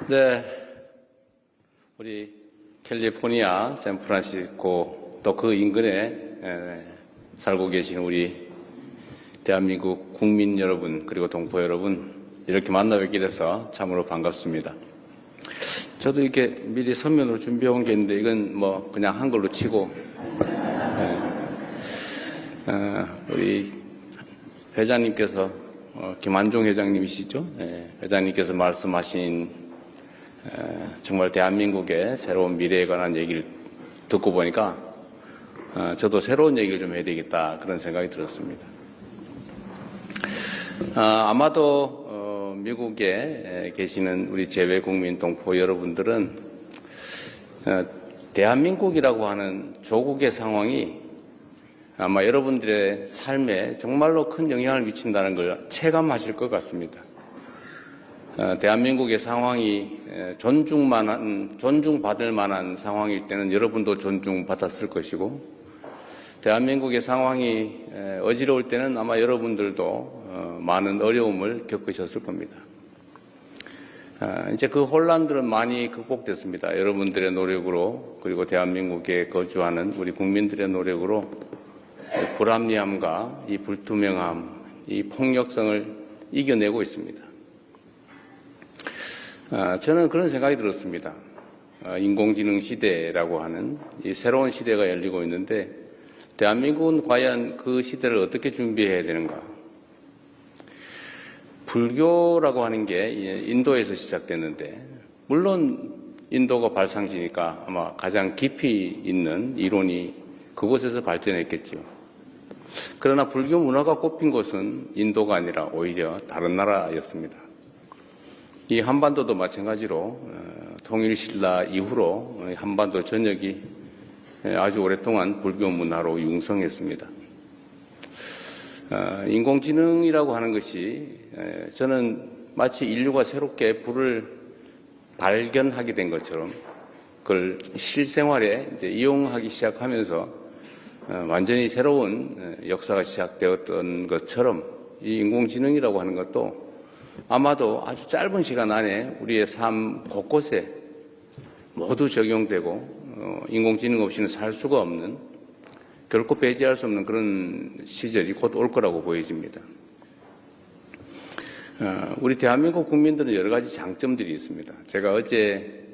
네, 우리 캘리포니아 샌프란시스코 또 그 인근에 살고 계신 우리 대한민국 국민 여러분 그리고 동포 여러분 이렇게 만나 뵙게 돼서 참으로 반갑습니다. 저도 이렇게 미리 서면으로 준비해 온 게 있는데 이건 뭐 그냥 한글로 치고 우리 회장님께서 김한종 회장님이시죠? 회장님께서 말씀하신 정말 대한민국의 새로운 미래에 관한 얘기를 듣고 보니까 저도 새로운 얘기를 좀 해야 되겠다 그런 생각이 들었습니다. 아마도 미국에 계시는 우리 재외국민 동포 여러분들은 대한민국이라고 하는 조국의 상황이 아마 여러분들의 삶에 정말로 큰 영향을 미친다는 걸 체감하실 것 같습니다. 대한민국의 상황이 존중받을 만한 상황일 때는 여러분도 존중받았을 것이고, 대한민국의 상황이 어지러울 때는 아마 여러분들도 많은 어려움을 겪으셨을 겁니다. 이제 그 혼란들은 많이 극복됐습니다. 여러분들의 노력으로, 그리고 대한민국에 거주하는 우리 국민들의 노력으로 불합리함과 이 불투명함, 이 폭력성을 이겨내고 있습니다. 저는 그런 생각이 들었습니다. 인공지능 시대라고 하는 이 새로운 시대가 열리고 있는데 대한민국은 과연 그 시대를 어떻게 준비해야 되는가? 불교라고 하는 게 인도에서 시작됐는데 물론 인도가 발상지니까 아마 가장 깊이 있는 이론이 그곳에서 발전했겠죠. 그러나 불교 문화가 꼽힌 곳은 인도가 아니라 오히려 다른 나라였습니다. 이 한반도도 마찬가지로 통일신라 이후로 한반도 전역이 아주 오랫동안 불교 문화로 융성했습니다. 인공지능이라고 하는 것이 저는 마치 인류가 새롭게 불을 발견하게 된 것처럼 그걸 실생활에 이제 이용하기 시작하면서 완전히 새로운 역사가 시작되었던 것처럼 이 인공지능이라고 하는 것도 아마도 아주 짧은 시간 안에 우리의 삶 곳곳에 모두 적용되고 인공지능 없이는 살 수가 없는, 결코 배제할 수 없는 그런 시절이 곧 올 거라고 보여집니다. 우리 대한민국 국민들은 여러 가지 장점들이 있습니다. 제가 어제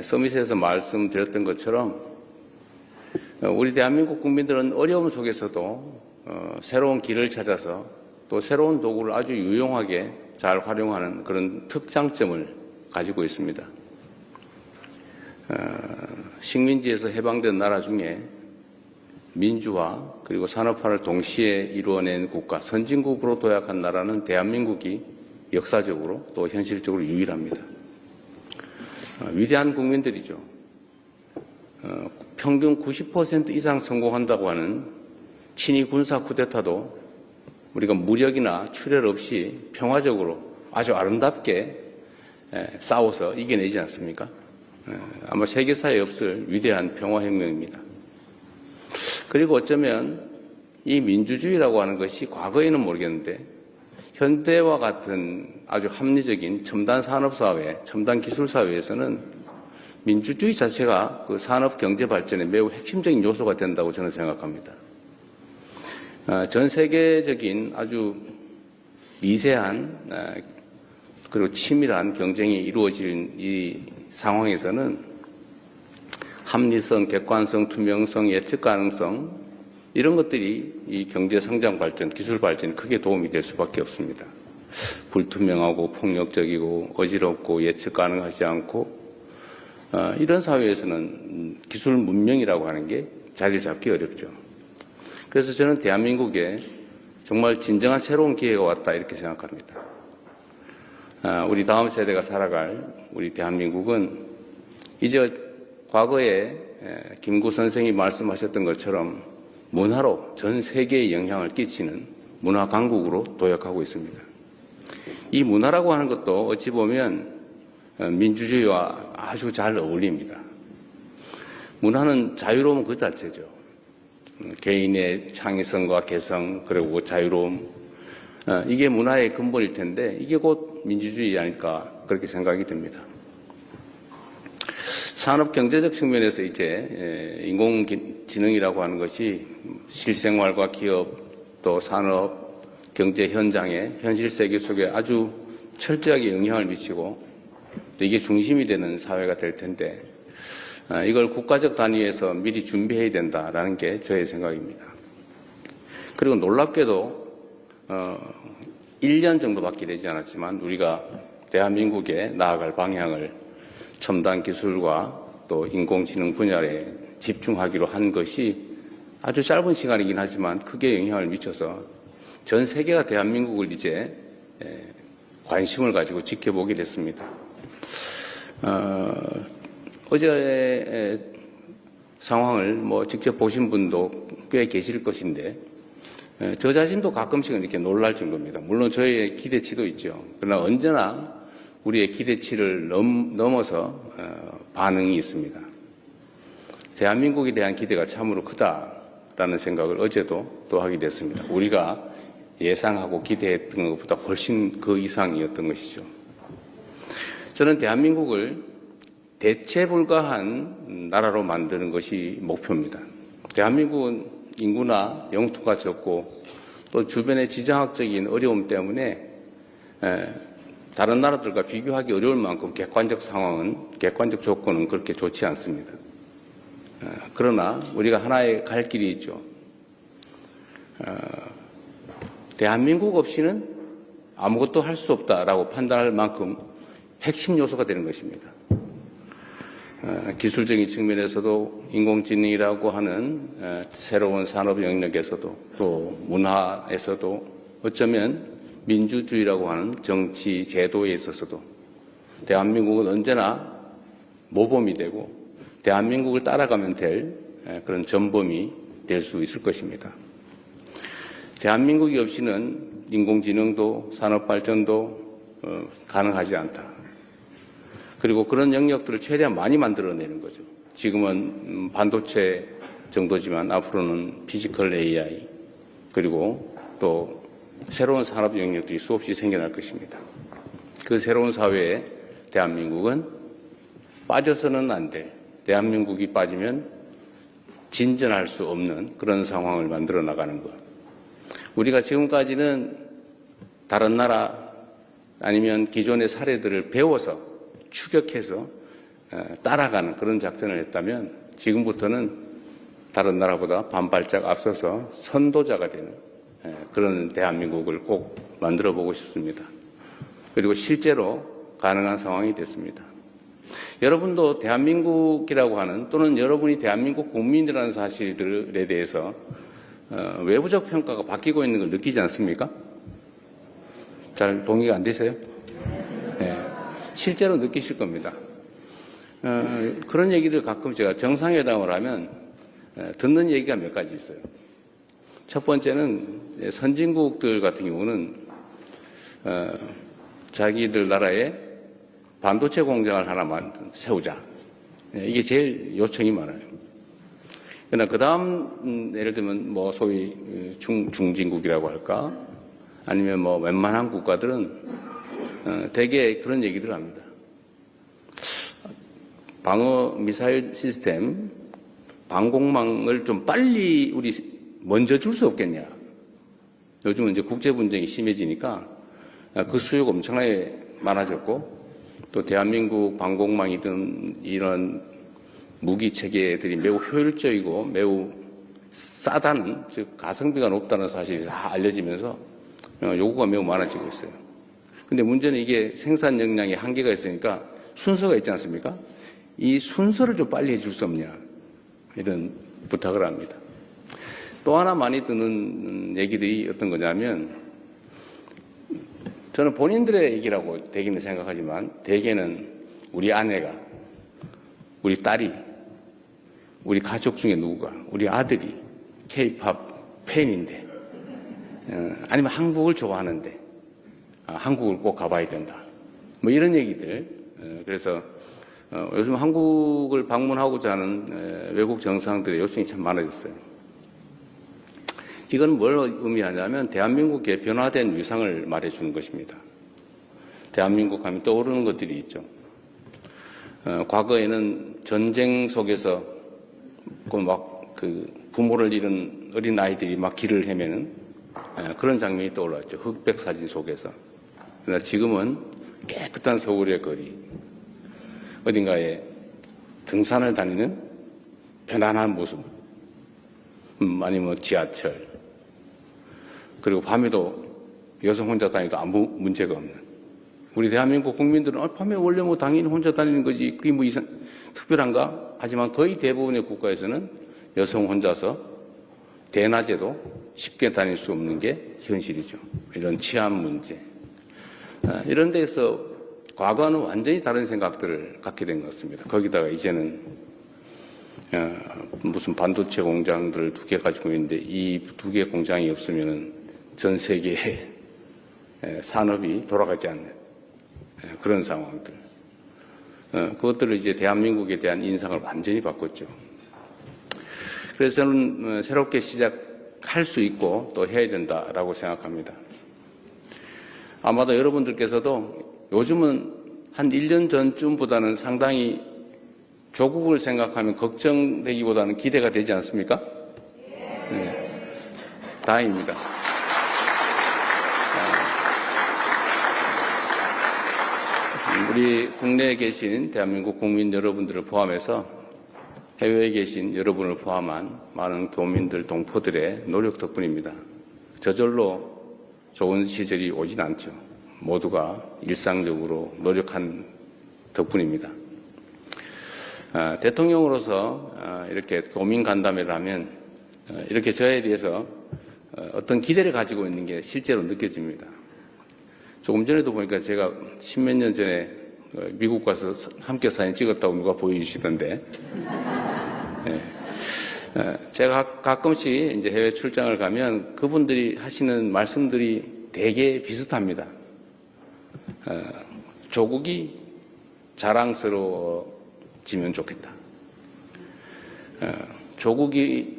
서밋에서 말씀드렸던 것처럼 우리 대한민국 국민들은 어려움 속에서도 새로운 길을 찾아서 또 새로운 도구를 아주 유용하게 잘 활용하는 그런 특장점을 가지고 있습니다. 식민지에서 해방된 나라 중에 민주화 그리고 산업화를 동시에 이루어낸 국가, 선진국으로 도약한 나라는 대한민국이 역사적으로 또 현실적으로 유일합니다. 위대한 국민들이죠. 평균 90% 이상 성공한다고 하는 친위 군사 쿠데타도 우리가 무력이나 출혈 없이 평화적으로 아주 아름답게 싸워서 이겨내지 않습니까? 아마 세계사에 없을 위대한 평화혁명입니다. 그리고 어쩌면 이 민주주의라고 하는 것이 과거에는 모르겠는데 현대와 같은 아주 합리적인 첨단 산업사회, 첨단 기술사회에서는 민주주의 자체가 그 산업 경제 발전에 매우 핵심적인 요소가 된다고 저는 생각합니다. 전 세계적인 아주 미세한 그리고 치밀한 경쟁이 이루어질 이 상황에서는 합리성, 객관성, 투명성, 예측 가능성 이런 것들이 이 경제 성장 발전, 기술 발전에 크게 도움이 될 수밖에 없습니다. 불투명하고 폭력적이고 어지럽고 예측 가능하지 않고 이런 사회에서는 기술 문명이라고 하는 게 자리를 잡기 어렵죠. 그래서 저는 대한민국에 정말 진정한 새로운 기회가 왔다 이렇게 생각합니다. 우리 다음 세대가 살아갈 우리 대한민국은 이제 과거에 김구 선생이 말씀하셨던 것처럼 문화로 전 세계에 영향을 끼치는 문화 강국으로 도약하고 있습니다. 이 문화라고 하는 것도 어찌 보면 민주주의와 아주 잘 어울립니다. 문화는 자유로움 그 자체죠. 개인의 창의성과 개성 그리고 자유로움 이게 문화의 근본일 텐데 이게 곧 민주주의 아닐까 그렇게 생각이 듭니다. 산업 경제적 측면에서 이제 인공지능이라고 하는 것이 실생활과 기업 또 산업 경제 현장에 현실 세계 속에 아주 철저하게 영향을 미치고 또 이게 중심이 되는 사회가 될 텐데 이걸 국가적 단위에서 미리 준비해야 된다라는 게 저의 생각입니다. 그리고 놀랍게도 1년 정도밖에 되지 않았지만 우리가 대한민국에 나아갈 방향을 첨단 기술과 또 인공지능 분야에 집중하기로 한 것이 아주 짧은 시간이긴 하지만 크게 영향을 미쳐서 전 세계가 대한민국을 이제 관심을 가지고 지켜보게 됐습니다. 어제의 상황을 직접 보신 분도 꽤 계실 것인데 저 자신도 가끔씩은 이렇게 놀랄 정도입니다. 물론 저의 기대치도 있죠. 그러나 언제나 우리의 기대치를 넘어서 반응이 있습니다. 대한민국에 대한 기대가 참으로 크다라는 생각을 어제도 또 하게 됐습니다. 우리가 예상하고 기대했던 것보다 훨씬 그 이상이었던 것이죠. 저는 대한민국을 대체 불가한 나라로 만드는 것이 목표입니다. 대한민국은 인구나 영토가 적고 또 주변의 지정학적인 어려움 때문에 다른 나라들과 비교하기 어려울 만큼 객관적 조건은 그렇게 좋지 않습니다. 그러나 우리가 하나의 갈 길이 있죠. 대한민국 없이는 아무것도 할 수 없다라고 판단할 만큼 핵심 요소가 되는 것입니다. 기술적인 측면에서도 인공지능이라고 하는 새로운 산업 영역에서도 또 문화에서도 어쩌면 민주주의라고 하는 정치 제도에 있어서도 대한민국은 언제나 모범이 되고 대한민국을 따라가면 될 그런 전범이 될 수 있을 것입니다. 대한민국이 없이는 인공지능도 산업발전도 가능하지 않다. 그리고 그런 영역들을 최대한 많이 만들어내는 거죠. 지금은 반도체 정도지만 앞으로는 피지컬 AI 그리고 또 새로운 산업 영역들이 수없이 생겨날 것입니다. 그 새로운 사회에 대한민국은 빠져서는 안 될, 대한민국이 빠지면 진전할 수 없는 그런 상황을 만들어 나가는 것. 우리가 지금까지는 다른 나라 아니면 기존의 사례들을 배워서 추격해서 따라가는 그런 작전을 했다면 지금부터는 다른 나라보다 반발짝 앞서서 선도자가 되는 그런 대한민국을 꼭 만들어 보고 싶습니다. 그리고 실제로 가능한 상황이 됐습니다. 여러분도 대한민국이라고 하는 또는 여러분이 대한민국 국민이라는 사실들에 대해서 외부적 평가가 바뀌고 있는 걸 느끼지 않습니까? 잘 동의가 안 되세요? 네. 실제로 느끼실 겁니다. 그런 얘기를 가끔 제가 정상회담을 하면 듣는 얘기가 몇 가지 있어요. 첫 번째는 선진국들 같은 경우는 자기들 나라에 반도체 공장을 하나 세우자. 이게 제일 요청이 많아요. 그러나 그 다음 예를 들면 소위 중진국이라고 할까 아니면 웬만한 국가들은 대개 그런 얘기들을 합니다. 방어 미사일 시스템, 방공망을 좀 빨리 우리 먼저 줄 수 없겠냐. 요즘은 이제 국제 분쟁이 심해지니까 그 수요가 엄청나게 많아졌고 또 대한민국 방공망이든 이런 무기 체계들이 매우 효율적이고 매우 싸다는 즉 가성비가 높다는 사실이 다 알려지면서 요구가 매우 많아지고 있어요. 근데 문제는 이게 생산 역량에 한계가 있으니까 순서가 있지 않습니까? 이 순서를 좀 빨리 해줄 수 없냐 이런 부탁을 합니다. 또 하나 많이 듣는 얘기들이 어떤 거냐면 저는 본인들의 얘기라고 대개는 생각하지만 대개는 우리 아내가 우리 딸이 우리 가족 중에 누구가 우리 아들이 K-팝 팬인데 아니면 한국을 좋아하는데 한국을 꼭 가봐야 된다. 이런 얘기들. 그래서 요즘 한국을 방문하고자 하는 외국 정상들의 요청이 참 많아졌어요. 이건 뭘 의미하냐면 대한민국의 변화된 위상을 말해주는 것입니다. 대한민국 하면 떠오르는 것들이 있죠. 과거에는 전쟁 속에서 부모를 잃은 어린 아이들이 막 길을 헤매는 그런 장면이 떠올랐죠. 흑백 사진 속에서. 그러나 지금은 깨끗한 서울의 거리, 어딘가에 등산을 다니는 편안한 모습, 아니면 지하철, 그리고 밤에도 여성 혼자 다니도 아무 문제가 없는 우리 대한민국 국민들은 밤에 원래 뭐 당연히 혼자 다니는 거지 그게 뭐 특별한가? 하지만 거의 대부분의 국가에서는 여성 혼자서 대낮에도 쉽게 다닐 수 없는 게 현실이죠. 이런 치안 문제. 이런 데서 과거와는 완전히 다른 생각들을 갖게 된 것 같습니다. 거기다가 이제는 무슨 반도체 공장들을 2개 가지고 있는데 이 2개 공장이 없으면 전 세계의 산업이 돌아가지 않는 그런 상황들. 그것들을 이제 대한민국에 대한 인상을 완전히 바꿨죠. 그래서 저는 새롭게 시작할 수 있고 또 해야 된다라고 생각합니다. 아마도 여러분들께서도 요즘은 한 1년 전쯤보다는 상당히 조국을 생각하면 걱정되기보다는 기대가 되지 않습니까? 네. 다행입니다. 우리 국내에 계신 대한민국 국민 여러분들을 포함해서 해외에 계신 여러분을 포함한 많은 교민들, 동포들의 노력 덕분입니다. 저절로 좋은 시절이 오진 않죠. 모두가 일상적으로 노력한 덕분입니다. 대통령으로서 이렇게 교민 간담회를 하면 이렇게 저에 대해서 어떤 기대를 가지고 있는 게 실제로 느껴집니다. 조금 전에도 보니까 제가 10몇 년 전에 미국 가서 함께 사진 찍었다고 누가 보여주시던데, 제가 가끔씩 이제 해외 출장을 가면 그분들이 하시는 말씀들이 되게 비슷합니다. 조국이 자랑스러워지면 좋겠다.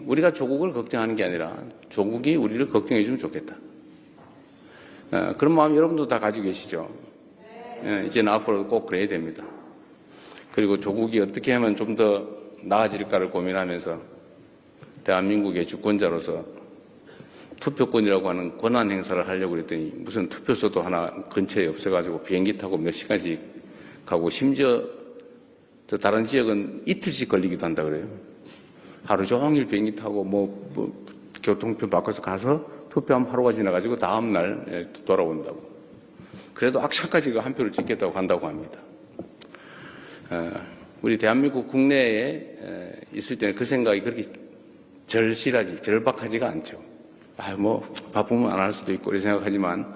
우리가 조국을 걱정하는 게 아니라 조국이 우리를 걱정해주면 좋겠다. 그런 마음 여러분도 다 가지고 계시죠. 이제는 앞으로 꼭 그래야 됩니다. 그리고 조국이 어떻게 하면 좀 더 나아질까를 고민하면서 대한민국의 주권자로서 투표권이라고 하는 권한 행사를 하려고 그랬더니 무슨 투표소도 하나 근처에 없어가지고 비행기 타고 몇 시간씩 가고 심지어 저 다른 지역은 이틀씩 걸리기도 한다 그래요. 하루 종일 비행기 타고 교통편 바꿔서 가서 투표하면 하루가 지나가지고 다음날 돌아온다고. 그래도 악착까지 한 표를 찍겠다고 간다고 합니다. 우리 대한민국 국내에 있을 때는 그 생각이 그렇게 절박하지가 않죠. 바쁘면 안 할 수도 있고 이렇게 생각하지만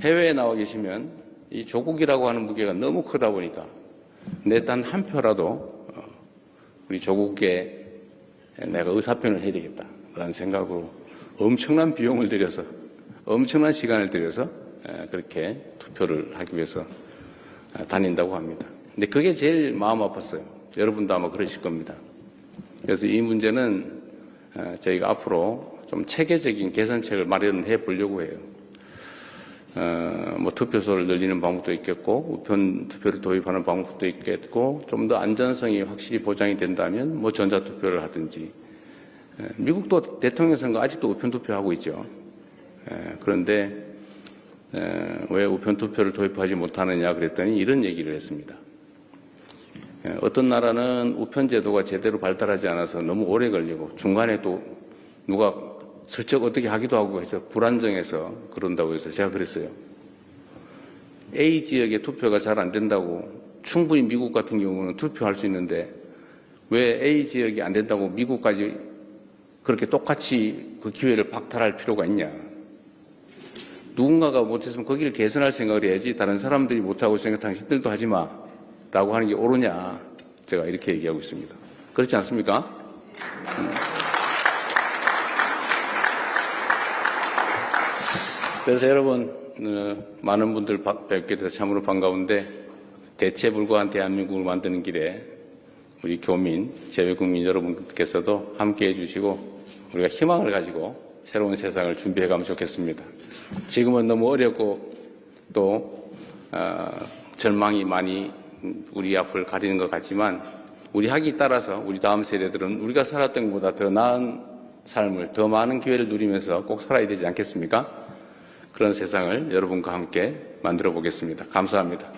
해외에 나와 계시면 이 조국이라고 하는 무게가 너무 크다 보니까 내 단 한 표라도 우리 조국에 내가 의사표현을 해야 되겠다라는 생각으로 엄청난 비용을 들여서 엄청난 시간을 들여서 그렇게 투표를 하기 위해서 다닌다고 합니다. 근데 그게 제일 마음 아팠어요. 여러분도 아마 그러실 겁니다. 그래서 이 문제는 저희가 앞으로 좀 체계적인 개선책을 마련해 보려고 해요. 투표소를 늘리는 방법도 있겠고, 우편 투표를 도입하는 방법도 있겠고, 좀 더 안전성이 확실히 보장이 된다면, 전자투표를 하든지. 미국도 대통령 선거 아직도 우편 투표하고 있죠. 그런데, 왜 우편 투표를 도입하지 못하느냐 그랬더니 이런 얘기를 했습니다. 어떤 나라는 우편 제도가 제대로 발달하지 않아서 너무 오래 걸리고, 중간에 또 누가 슬쩍 어떻게 하기도 하고 해서 불안정해서 그런다고 해서 제가 그랬어요. A 지역에 투표가 잘 안 된다고 충분히 미국 같은 경우는 투표할 수 있는데 왜 A 지역이 안 된다고 미국까지 그렇게 똑같이 그 기회를 박탈할 필요가 있냐. 누군가가 못했으면 거기를 개선할 생각을 해야지 다른 사람들이 못하고 있으니까 당신들도 하지 마 라고 하는 게 옳으냐. 제가 이렇게 얘기하고 있습니다. 그렇지 않습니까? 그래서 여러분 많은 분들 뵙게 돼서 참으로 반가운데 대체불가한 대한민국을 만드는 길에 우리 교민, 재외국민 여러분께서도 함께해 주시고 우리가 희망을 가지고 새로운 세상을 준비해 가면 좋겠습니다. 지금은 너무 어렵고 또 절망이 많이 우리 앞을 가리는 것 같지만 우리 학이 따라서 우리 다음 세대들은 우리가 살았던 것보다 더 나은 삶을, 더 많은 기회를 누리면서 꼭 살아야 되지 않겠습니까? 그런 세상을 여러분과 함께 만들어 보겠습니다. 감사합니다.